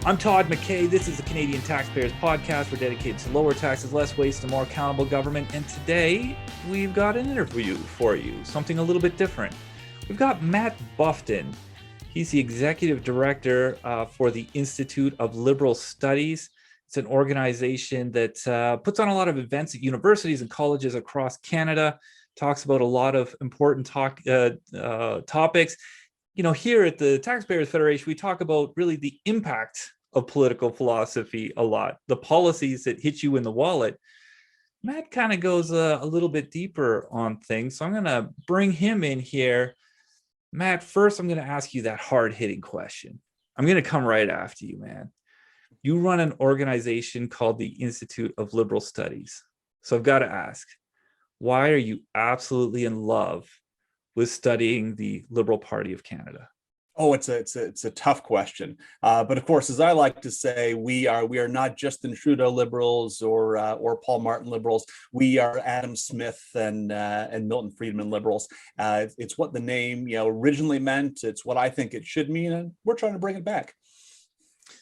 I'm Todd McKay. This is the Canadian Taxpayers podcast. We're dedicated to lower taxes, less waste, and more accountable government. And today we've got an interview for you, something a little bit different. We've got Matt Bufton. He's the executive director for the Institute of Liberal Studies. It's an organization that puts on a lot of events at universities and colleges across Canada, talks about a lot of important topics. You know, here at the Taxpayers Federation, we talk about really the impact of political philosophy a lot, the policies that hit you in the wallet. Matt kind of goes a little bit deeper on things. So I'm going to bring him in here. Matt, first, I'm going to ask you that hard-hitting question. I'm going to come right after you, man. You run an organization called the Institute of Liberal Studies. So I've got to ask, why are you absolutely in love with studying the Liberal Party of Canada? Oh, it's a tough question, but of course, as I like to say, we are not Justin Trudeau liberals or Paul Martin liberals. We are Adam Smith and Milton Friedman liberals. It's what the name originally meant. It's what I think it should mean, and we're trying to bring it back.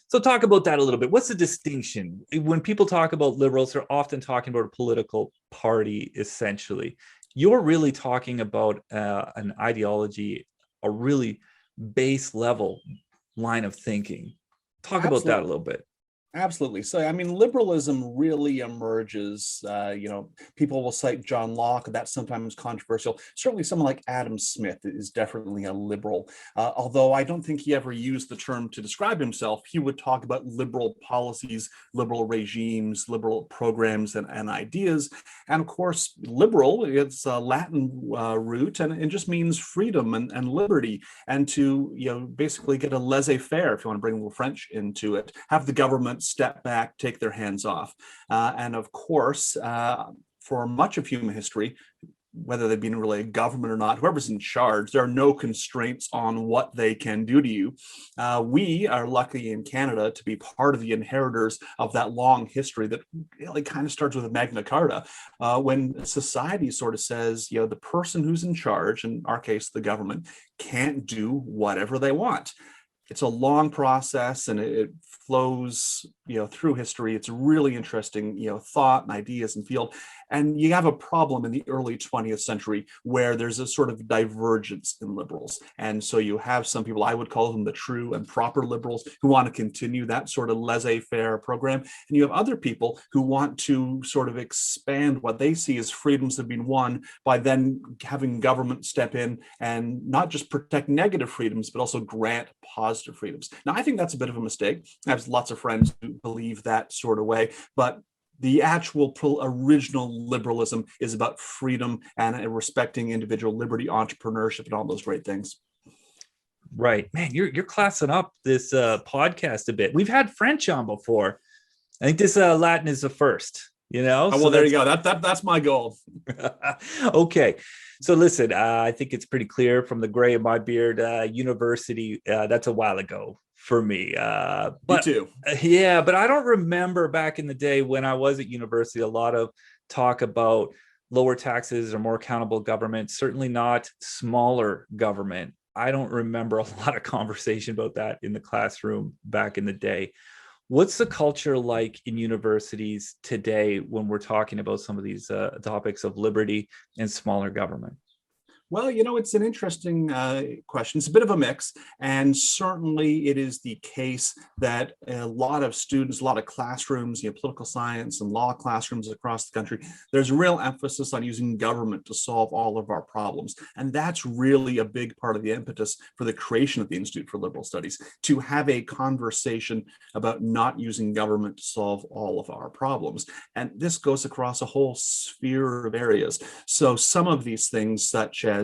So talk about that a little bit. What's the distinction? When people talk about liberals, they're often talking about a political party, essentially. You're really talking about an ideology, a really base level line of thinking. Talk about that a little bit. Absolutely. So, I mean, liberalism really emerges, people will cite John Locke. That's sometimes controversial. Certainly someone like Adam Smith is definitely a liberal, although I don't think he ever used the term to describe himself. He would talk about liberal policies, liberal regimes, liberal programs and ideas. And of course, liberal, it's a Latin root, and it just means freedom and liberty, and to, basically get a laissez-faire, if you want to bring a little French into it, have the government step back, take their hands off. And of course, for much of human history, whether they've been really a government or not, whoever's in charge, there are no constraints on what they can do to you. We are lucky in Canada to be part of the inheritors of that long history that really kind of starts with Magna Carta, when society sort of says, the person who's in charge, in our case, the government, can't do whatever they want. It's a long process, and it flows, through history. It's really interesting, thought and ideas and field. And you have a problem in the early 20th century where there's a sort of divergence in liberals. And so you have some people, I would call them the true and proper liberals, who want to continue that sort of laissez-faire program. And you have other people who want to sort of expand what they see as freedoms that have been won by then having government step in and not just protect negative freedoms, but also grant positive freedoms. Now, I think that's a bit of a mistake. I have lots of friends who believe that sort of way, but the actual original liberalism is about freedom and respecting individual liberty, entrepreneurship, and all those great things. Right, man. You're classing up this podcast a bit. We've had French on before. I think this Latin is the first. Oh, well, there you go. That's my goal. Okay. So listen, I think it's pretty clear from the gray of my beard, university, that's a while ago for me. But, me too. Yeah, but I don't remember back in the day when I was at university, a lot of talk about lower taxes or more accountable government, certainly not smaller government. I don't remember a lot of conversation about that in the classroom back in the day. What's the culture like in universities today when we're talking about some of these topics of liberty and smaller government? Well, it's an interesting question. It's a bit of a mix, and certainly it is the case that a lot of students, a lot of classrooms, political science and law classrooms across the country, there's a real emphasis on using government to solve all of our problems. And that's really a big part of the impetus for the creation of the Institute for Liberal Studies, to have a conversation about not using government to solve all of our problems. And this goes across a whole sphere of areas. So some of these things, such as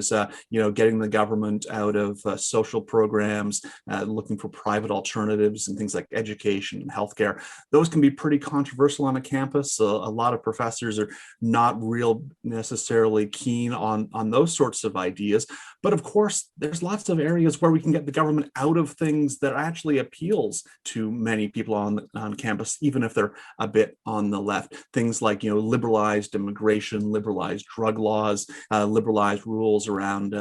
getting the government out of social programs, looking for private alternatives and things like education and healthcare. Those can be pretty controversial on a campus. A lot of professors are not real necessarily keen on those sorts of ideas. But of course, there's lots of areas where we can get the government out of things that actually appeals to many people on campus, even if they're a bit on the left. Things like, liberalized immigration, liberalized drug laws, liberalized rules rules around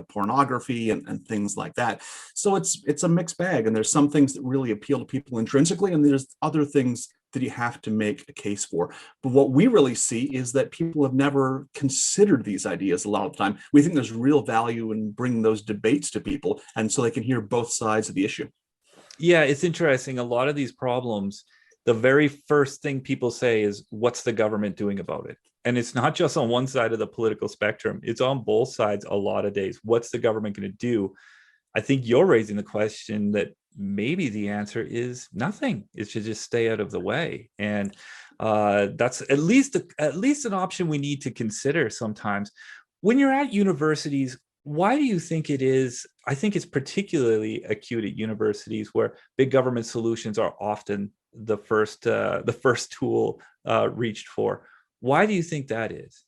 pornography and things like that. So it's a mixed bag, and there's some things that really appeal to people intrinsically, and there's other things that you have to make a case for. But what we really see is that people have never considered these ideas a lot of the time. We think there's real value in bringing those debates to people, and so they can hear both sides of the issue. Yeah, it's interesting. A lot of these problems, the very first thing people say is, what's the government doing about it? And it's not just on one side of the political spectrum, it's on both sides a lot of days. What's the government going to do? I think you're raising the question that maybe the answer is nothing. It should just stay out of the way. And that's at least an option we need to consider sometimes. When you're at universities, why do you think it is? I think it's particularly acute at universities where big government solutions are often the first tool reached for. Why do you think that is?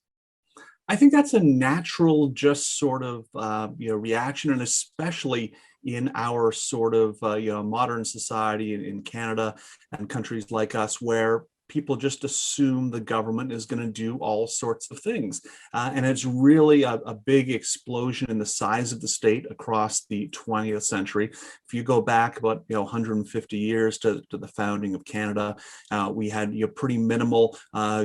I think that's a natural, just sort of reaction, and especially in our sort of modern society in Canada and countries like us, where people just assume the government is going to do all sorts of things. And it's really a big explosion in the size of the state across the 20th century. If you go back about 150 years to the founding of Canada, we had pretty minimal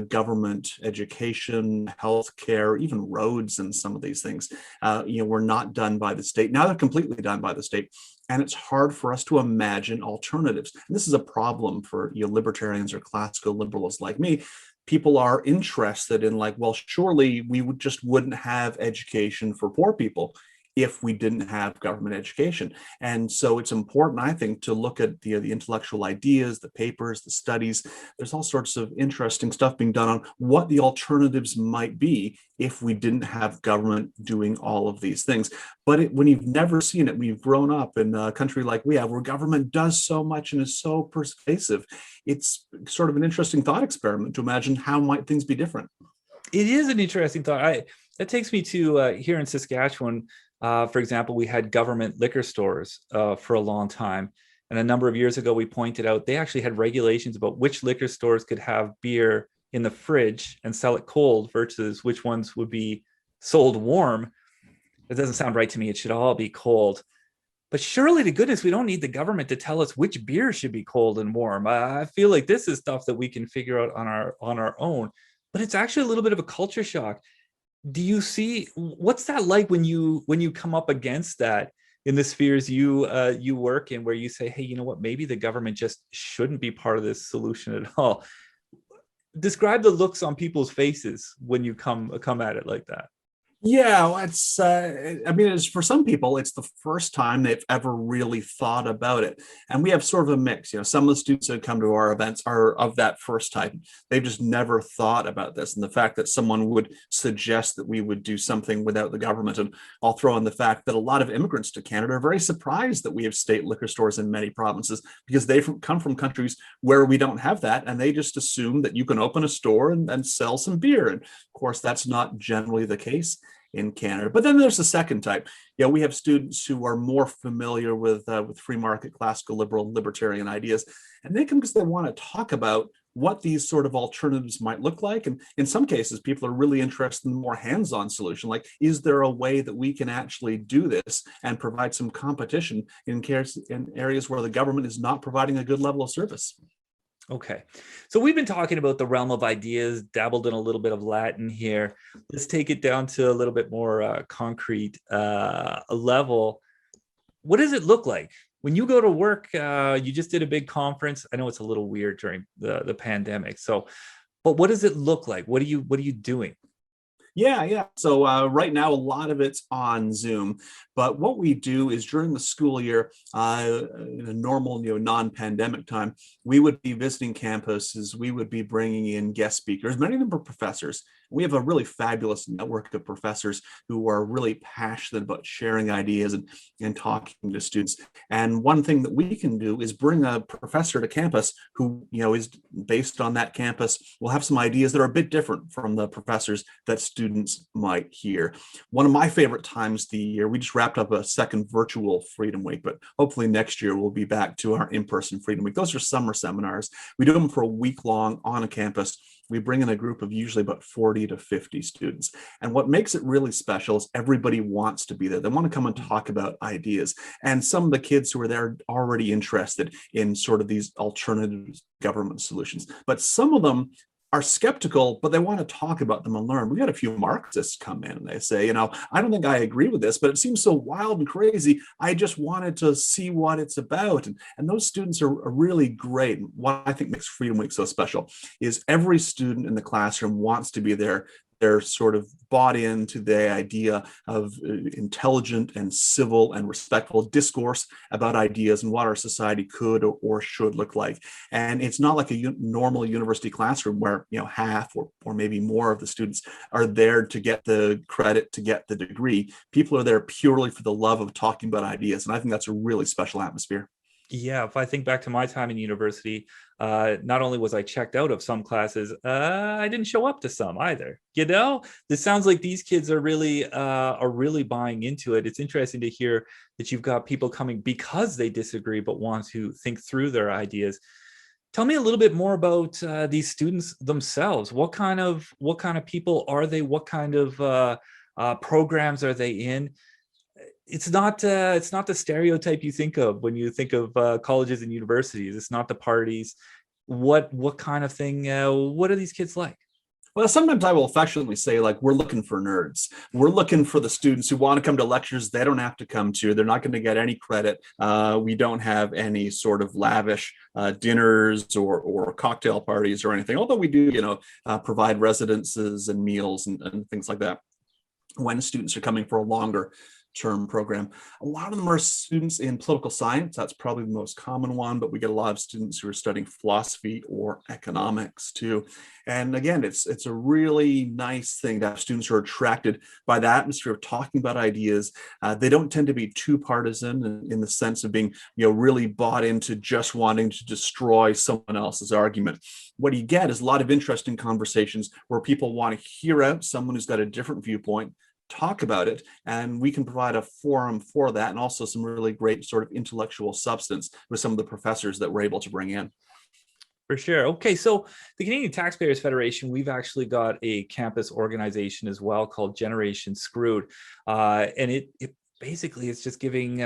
government education, healthcare, even roads, and some of these things were not done by the state. Now they're completely done by the state. And it's hard for us to imagine alternatives. And this is a problem for libertarians or classical liberals like me. People are interested in well, surely we wouldn't have education for poor people if we didn't have government education. And so it's important, I think, to look at the intellectual ideas, the papers, the studies. There's all sorts of interesting stuff being done on what the alternatives might be if we didn't have government doing all of these things. But when you've never seen it, we've grown up in a country like we have, where government does so much and is so pervasive, it's sort of an interesting thought experiment to imagine how might things be different. It is an interesting thought. That takes me to here in Saskatchewan. For example, we had government liquor stores for a long time. And a number of years ago, we pointed out they actually had regulations about which liquor stores could have beer in the fridge and sell it cold versus which ones would be sold warm. It doesn't sound right to me. It should all be cold. But surely to goodness, we don't need the government to tell us which beer should be cold and warm. I feel like this is stuff that we can figure out on our own. But it's actually a little bit of a culture shock. Do you see, what's that like when you come up against that in the spheres you work in, where you say, hey, you know what, maybe the government just shouldn't be part of this solution at all? Describe the looks on people's faces when you come at it like that. Yeah, it's, it's for some people, it's the first time they've ever really thought about it. And we have sort of a mix. Some of the students that come to our events are of that first type. They've just never thought about this. And the fact that someone would suggest that we would do something without the government. And I'll throw in the fact that a lot of immigrants to Canada are very surprised that we have state liquor stores in many provinces, because they come from countries where we don't have that. And they just assume that you can open a store and sell some beer. And of course, that's not generally the case in Canada. But then there's the second type. We have students who are more familiar with free market, classical, liberal, libertarian ideas, and they come because they want to talk about what these sort of alternatives might look like. And in some cases, people are really interested in the more hands-on solution, like, is there a way that we can actually do this and provide some competition in areas where the government is not providing a good level of service? Okay, so we've been talking about the realm of ideas, dabbled in a little bit of Latin here. Let's take it down to a little bit more concrete level. What does it look like when you go to work? You just did a big conference. I know it's a little weird during the pandemic. But what does it look like? What are you doing? Yeah. So right now, a lot of it's on Zoom. But what we do is during the school year, in a normal, non-pandemic time, we would be visiting campuses. We would be bringing in guest speakers. Many of them are professors. We have a really fabulous network of professors who are really passionate about sharing ideas and talking to students. And one thing that we can do is bring a professor to campus who, is based on that campus, will have some ideas that are a bit different from the professors that students might hear. One of my favorite times of the year, we just wrapped up a second virtual Freedom Week, but hopefully next year we'll be back to our in-person Freedom Week. Those are summer seminars. We do them for a week long on a campus. we bring in a group of usually about 40 to 50 students. And what makes it really special is everybody wants to be there. They want to come and talk about ideas. And some of the kids who are there are already interested in sort of these alternative government solutions. But some of them are skeptical, but they want to talk about them and learn. We had a few Marxists come in and they say, I don't think I agree with this, but it seems so wild and crazy. I just wanted to see what it's about. And those students are really great. What I think makes Freedom Week so special is every student in the classroom wants to be there. They're sort of bought into the idea of intelligent and civil and respectful discourse about ideas and what our society could or should look like. And it's not like a normal university classroom where half or maybe more of the students are there to get the credit, to get the degree. People are there purely for the love of talking about ideas. And I think that's a really special atmosphere. Yeah, if I think back to my time in university, not only was I checked out of some classes, I didn't show up to some either. This sounds like these kids are really buying into it. It's interesting to hear that you've got people coming because they disagree but want to think through their ideas. Tell me a little bit more about these students themselves. What kind of people are they? What kind of programs are they in? It's not the stereotype you think of when you think of colleges and universities. It's not the parties. What kind of thing? What are these kids like? Well, sometimes I will affectionately say, like, we're looking for nerds. We're looking for the students who want to come to lectures they don't have to come to. They're not going to get any credit. We don't have any sort of lavish dinners or cocktail parties or anything, although we do, provide residences and meals and things like that when students are coming for a longer term program. A lot of them are students in political science. That's probably the most common one, but we get a lot of students who are studying philosophy or economics too. And again, it's a really nice thing to have students who are attracted by the atmosphere of talking about ideas. They don't tend to be too partisan in the sense of being, really bought into just wanting to destroy someone else's argument. What you get is a lot of interesting conversations where people want to hear out someone who's got a different viewpoint, talk about it, and we can provide a forum for that, and also some really great sort of intellectual substance with some of the professors that we're able to bring in. For sure. Okay, so the Canadian Taxpayers Federation, we've actually got a campus organization as well called Generation Screwed, and it basically is just giving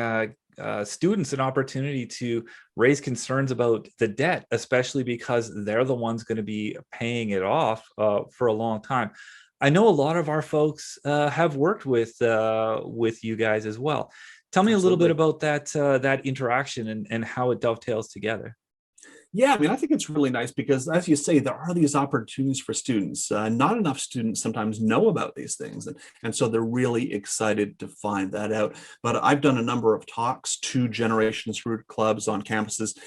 students an opportunity to raise concerns about the debt, especially because they're the ones going to be paying it off for a long time. I know a lot of our folks have worked with you guys as well. Tell me a little bit about that interaction and how it dovetails together. Yeah, I mean, I think it's really nice because, as you say, there are these opportunities for students. Not enough students sometimes know about these things. And so they're really excited to find that out. But I've done a number of talks to Generation Screwed clubs on campuses,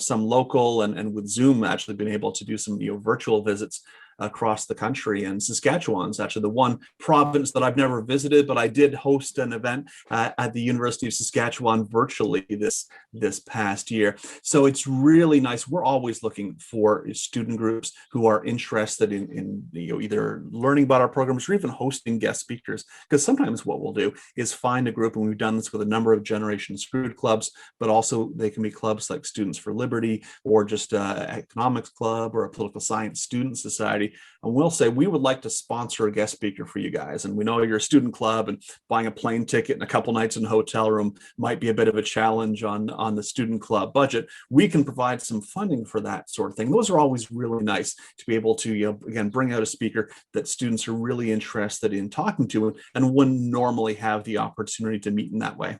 some local and with Zoom actually been able to do some virtual visits across the country. And Saskatchewan's actually the one province that I've never visited, but I did host an event at the University of Saskatchewan virtually this past year. So it's really nice. We're always looking for student groups who are interested in either learning about our programs or even hosting guest speakers. Because sometimes what we'll do is find a group, and we've done this with a number of Generation Screwed clubs, but also they can be clubs like Students for Liberty or just economics club or a political science student society. And we'll say, we would like to sponsor a guest speaker for you guys. And we know you're a student club, and buying a plane ticket and a couple nights in a hotel room might be a bit of a challenge on the student club budget. We can provide some funding for that sort of thing. Those are always really nice to be able to, again, bring out a speaker that students are really interested in talking to and wouldn't normally have the opportunity to meet in that way.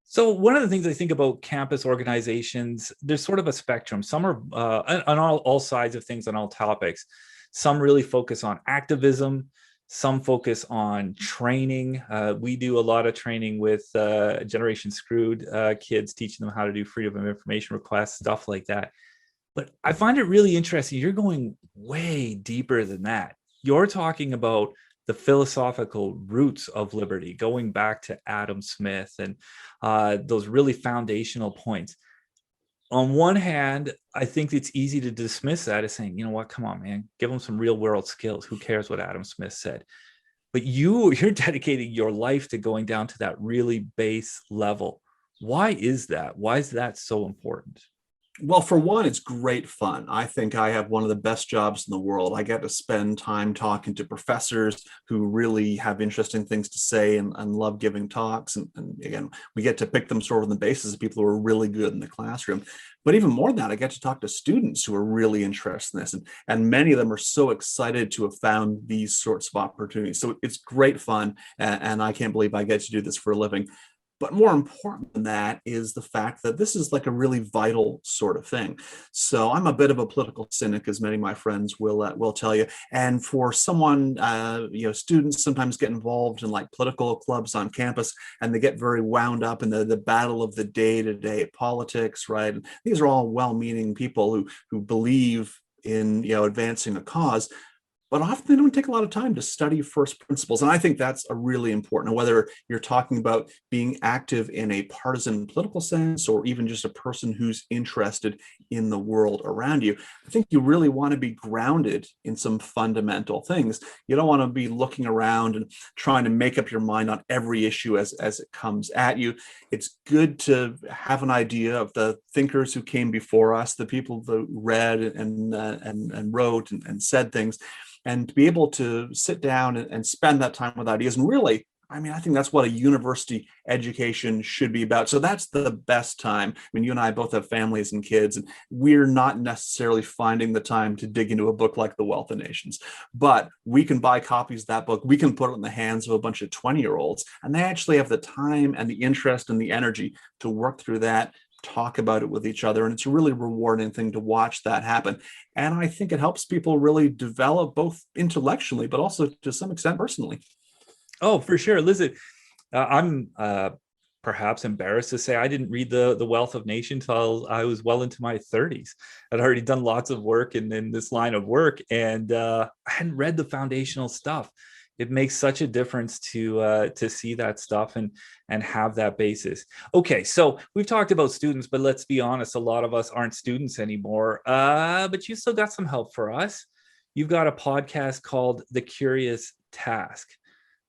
So one of the things I think about campus organizations, there's sort of a spectrum. Some are on all sides of things, on all topics. Some really focus on activism. Some focus on training. We do a lot of training with Generation Screwed kids, teaching them how to do freedom of information requests, stuff like that. But I find it really interesting. You're going way deeper than that. You're talking about the philosophical roots of liberty, going back to Adam Smith and those really foundational points. On one hand, I think it's easy to dismiss that as saying, you know what, come on, man, give them some real world skills. Who cares what Adam Smith said? But you're dedicating your life to going down to that really base level. Why is that? Why is that so important? Well, for one, it's great fun. I think I have one of the best jobs in the world. I get to spend time talking to professors who really have interesting things to say and love giving talks. And again, we get to pick them sort of on the basis of people who are really good in the classroom. But even more than that, I get to talk to students who are really interested in this. And many of them are so excited to have found these sorts of opportunities. So it's great fun. And I can't believe I get to do this for a living. But more important than that is the fact that this is like a really vital sort of thing. So I'm a bit of a political cynic, as many of my friends will tell you. And for someone, students sometimes get involved in like political clubs on campus, and they get very wound up in the battle of the day-to-day politics, right? And these are all well-meaning people who believe in advancing a cause, but often they don't take a lot of time to study first principles. And I think that's a really important, whether you're talking about being active in a partisan political sense or even just a person who's interested in the world around you. I think you really want to be grounded in some fundamental things. You don't want to be looking around and trying to make up your mind on every issue as it comes at you. It's good to have an idea of the thinkers who came before us, the people that read and wrote and said things, and to be able to sit down and spend that time with ideas. And really, I mean, I think that's what a university education should be about. So that's the best time. I mean, you and I both have families and kids, and we're not necessarily finding the time to dig into a book like The Wealth of Nations. But we can buy copies of that book. We can put it in the hands of a bunch of 20-year-olds, and they actually have the time and the interest and the energy to work through that, talk about it with each other. And it's a really rewarding thing to watch that happen. And I think it helps people really develop both intellectually, but also to some extent personally. Oh, for sure. Listen, I'm perhaps embarrassed to say I didn't read the Wealth of Nations until I was well into my 30s. I'd already done lots of work in this line of work, and I hadn't read the foundational stuff. It makes such a difference to see that stuff and have that basis. Okay, so we've talked about students, but let's be honest, a lot of us aren't students anymore. But you still got some help for us. You've got a podcast called The Curious Task.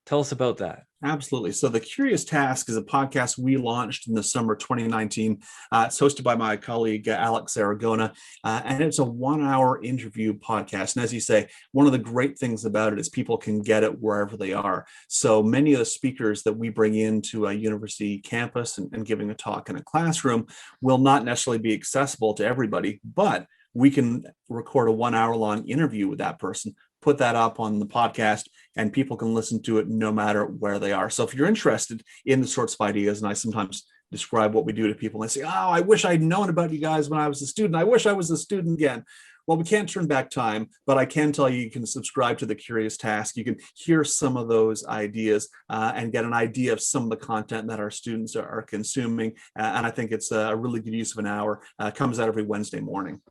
Tell us about that. Absolutely. So The Curious Task is a podcast we launched in the summer 2019. It's hosted by my colleague, Alex Aragona, and it's a 1-hour interview podcast. And as you say, one of the great things about it is people can get it wherever they are. So many of the speakers that we bring into a university campus and giving a talk in a classroom will not necessarily be accessible to everybody, but we can record a 1-hour long interview with that person, put that up on the podcast, and people can listen to it no matter where they are. So if you're interested in the sorts of ideas, and I sometimes describe what we do to people, and they say, oh, I wish I'd known about you guys when I was a student. I wish I was a student again. Well, we can't turn back time, but I can tell you, you can subscribe to The Curious Task. You can hear some of those ideas and get an idea of some of the content that our students are consuming. And I think it's a really good use of an hour. Comes out every Wednesday morning.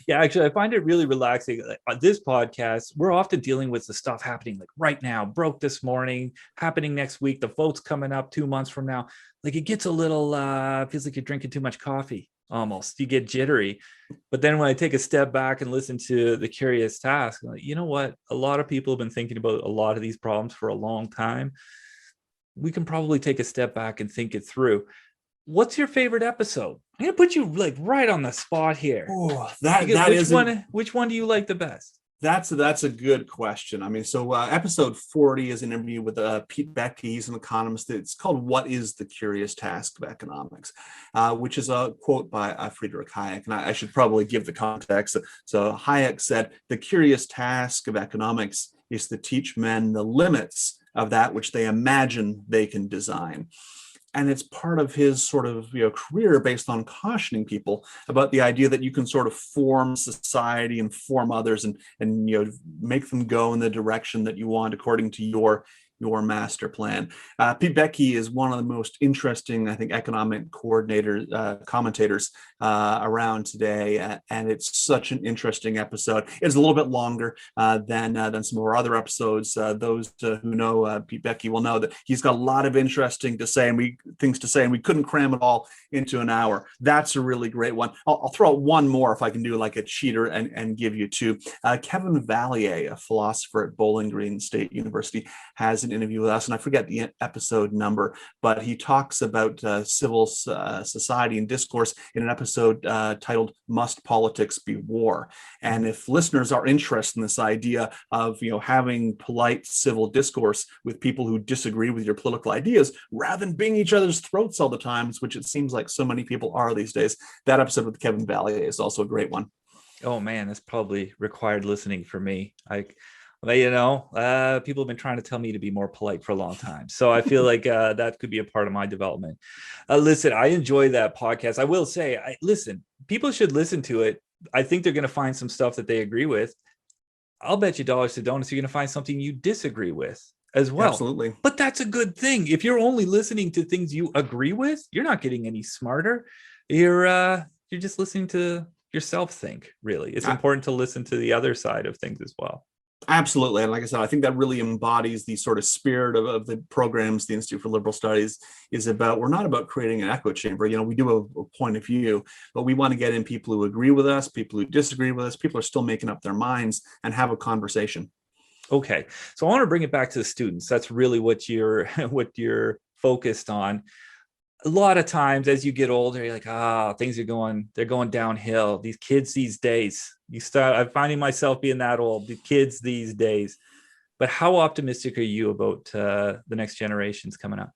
Yeah, actually, I find it really relaxing. On this podcast, we're often dealing with the stuff happening like right now, broke this morning, happening next week, the vote's coming up 2 months from now. Like it gets a little, feels like you're drinking too much coffee almost. You get jittery. But then when I take a step back and listen to The Curious Task, I'm like, you know what? A lot of people have been thinking about a lot of these problems for a long time. We can probably take a step back and think it through. What's your favorite episode? I'm gonna put you like right on the spot here. Oh, which one do you like the best? That's a good question. I mean, so episode 40 is an interview with Pete Becky. He's an economist. It's called "What is the Curious Task of Economics," which is a quote by Friedrich Hayek. And I should probably give the context. So Hayek said, "The curious task of economics is to teach men the limits of that which they imagine they can design." And it's part of his sort of career based on cautioning people about the idea that you can sort of form society and form others and make them go in the direction that you want according to your master plan. Pete Becky is one of the most interesting, I think, economic commentators around today, and it's such an interesting episode. It's a little bit longer than some of our other episodes. Those who know Pete Becky will know that he's got a lot of interesting things to say, and we couldn't cram it all into an hour. That's a really great one. I'll throw out one more if I can do like a cheater and give you two. Kevin Vallier, a philosopher at Bowling Green State University, has an interview with us, and I forget the episode number, but he talks about civil society and discourse in an episode titled "Must Politics Be War?" And if listeners are interested in this idea of having polite civil discourse with people who disagree with your political ideas, rather than being each other's throats all the time, which it seems like so many people are these days, that episode with Kevin Valier is also a great one. Oh man, that's probably required listening for me. People have been trying to tell me to be more polite for a long time. So I feel like that could be a part of my development. Listen, I enjoy that podcast. I will say, people should listen to it. I think they're going to find some stuff that they agree with. I'll bet you dollars to donuts you're going to find something you disagree with as well. Absolutely. But that's a good thing. If you're only listening to things you agree with, you're not getting any smarter. You're just listening to yourself think, really. It's important to listen to the other side of things as well. Absolutely. And like I said, I think that really embodies the sort of spirit of the programs the Institute for Liberal Studies is about. We're not about creating an echo chamber. We do have a point of view, but we want to get in people who agree with us, people who disagree with us, people are still making up their minds, and have a conversation. Okay. So I want to bring it back to the students. That's really what you're focused on. A lot of times as you get older, you're like, things they're going downhill. These kids these days, I'm finding myself being that old, the kids these days. But how optimistic are you about the next generations coming up?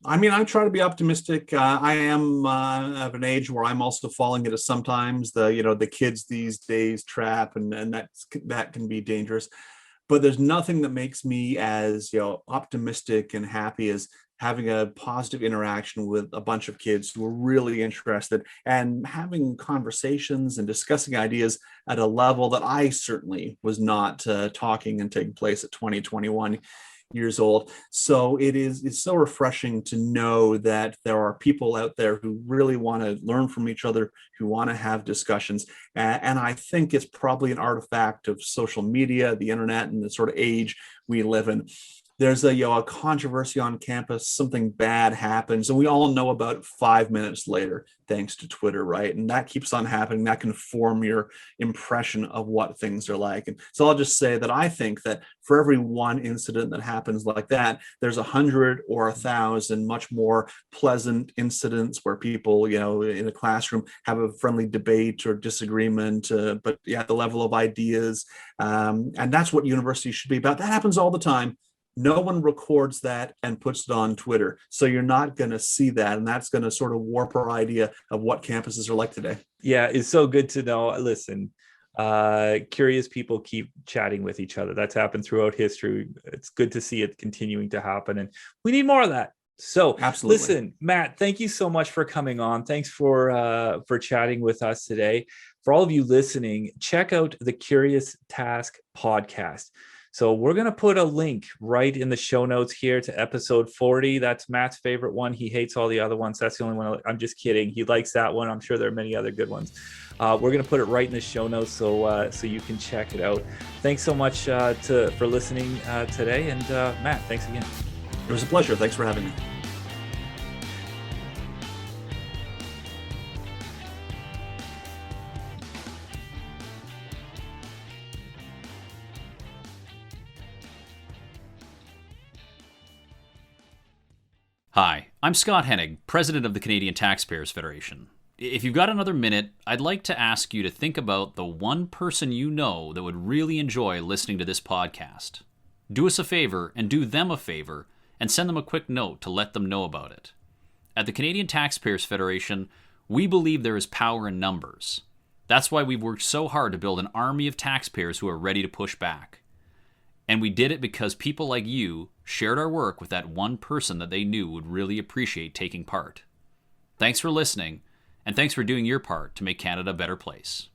I mean, I try to be optimistic. I am of an age where I'm also falling into sometimes the kids these days trap, and that can be dangerous. But there's nothing that makes me as optimistic and happy as having a positive interaction with a bunch of kids who are really interested and having conversations and discussing ideas at a level that I certainly was not talking and taking place at 20, 21 years old. So it's so refreshing to know that there are people out there who really want to learn from each other, who want to have discussions. And I think it's probably an artifact of social media, the internet, and the sort of age we live in. There's a controversy on campus, something bad happens, and we all know about it 5 minutes later, thanks to Twitter, right? And that keeps on happening. That can form your impression of what things are like. And so I'll just say that I think that for every one incident that happens like that, there's 100 or 1,000 much more pleasant incidents where people, in a classroom have a friendly debate or disagreement, but at the level of ideas. And that's what university should be about. That happens all the time. No one records that and puts it on Twitter. So you're not going to see that. And that's going to sort of warp our idea of what campuses are like today. Yeah, it's so good to know. Listen, curious people keep chatting with each other. That's happened throughout history. It's good to see it continuing to happen. And we need more of that. So absolutely. Listen, Matt, thank you so much for coming on. Thanks for chatting with us today. For all of you listening, check out the Curious Task podcast. So we're going to put a link right in the show notes here to episode 40. That's Matt's favorite one. He hates all the other ones. That's the only one. I'm just kidding. He likes that one. I'm sure there are many other good ones. We're going to put it right in the show notes so you can check it out. Thanks so much for listening today. And Matt, thanks again. It was a pleasure. Thanks for having me. Hi, I'm Scott Hennig, President of the Canadian Taxpayers Federation. If you've got another minute, I'd like to ask you to think about the one person you know that would really enjoy listening to this podcast. Do us a favor and do them a favor and send them a quick note to let them know about it. At the Canadian Taxpayers Federation, we believe there is power in numbers. That's why we've worked so hard to build an army of taxpayers who are ready to push back. And we did it because people like you shared our work with that one person that they knew would really appreciate taking part. Thanks for listening, and thanks for doing your part to make Canada a better place.